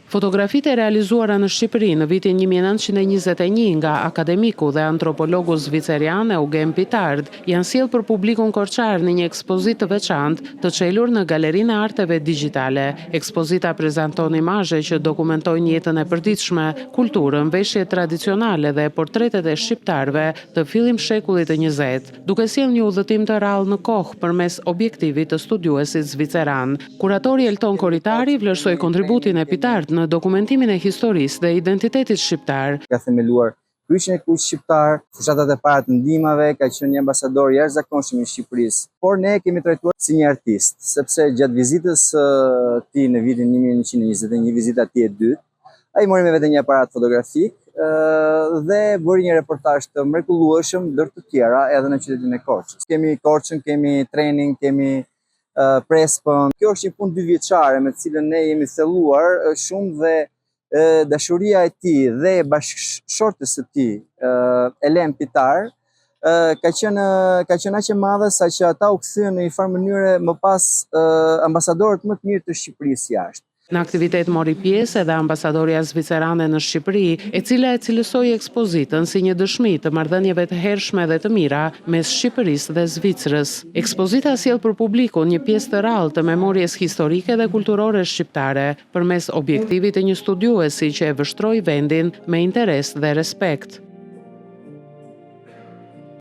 Fotografitë e realizuara në Shqipëri në vitin 1921 nga akademiku dhe antropologu zvicerian Eugen Pitard janë sjellë për publikun korçar në një ekspozitë të veçantë të çelur në Galerinë e Arteve Digjitale. Ekspozita prezanton imazhe që dokumentojnë jetën e përditshme, kulturën, veshjet tradicionale dhe portretet e shqiptarëve të fillim shekullit të 20, duke sjellë një udhëtim të rrallë në kohë përmes objektivit të studiuesit zviceran. Kuratori Elton Koritari vlerësoi kontributin e Pitard në dokumentimin e historisë dhe identitetit shqiptar. Ka themeluar kryqin e kuq shqiptar, fushatat e para të ndihmave, ka qenë një ambasador i jashtëzakonshëm i Shqipërisë. Por ne kemi trajtuar si një artist, sepse gjatë vizitës tij në vitin 1921, vizita e tij e dytë, ai mori me vete një aparat fotografik dhe bëri një reportazh të mrekullueshëm ndër të tjera edhe në qytetin e Korçës. Kemi Korçën, kemi Trenin, kemi Prespën. Kjo është një punë 2 vjeçare me të cilën ne jemi thelluar shumë dhe dashuria e tij dhe bashkëshortes së tij, Elen Pitar, ka qenë aq e madhe saqë ata u kthyen në një farë mënyre më pas ambasadorët më të mirë të Shqipërisë jashtë. Në aktivitet mori pjesë edhe ambasadoria zvicerane në Shqipëri, e cila e cilësoi ekspozitën si një dëshmi të marrëdhënieve të hershme dhe të mira mes Shqipërisë dhe Zvicrës. Ekspozita sjell për publikun një pjesë të rrallë të memorjes historike dhe kulturore shqiptare, përmes objektivit të një studiuesi që e vështroi vendin me interes dhe respekt.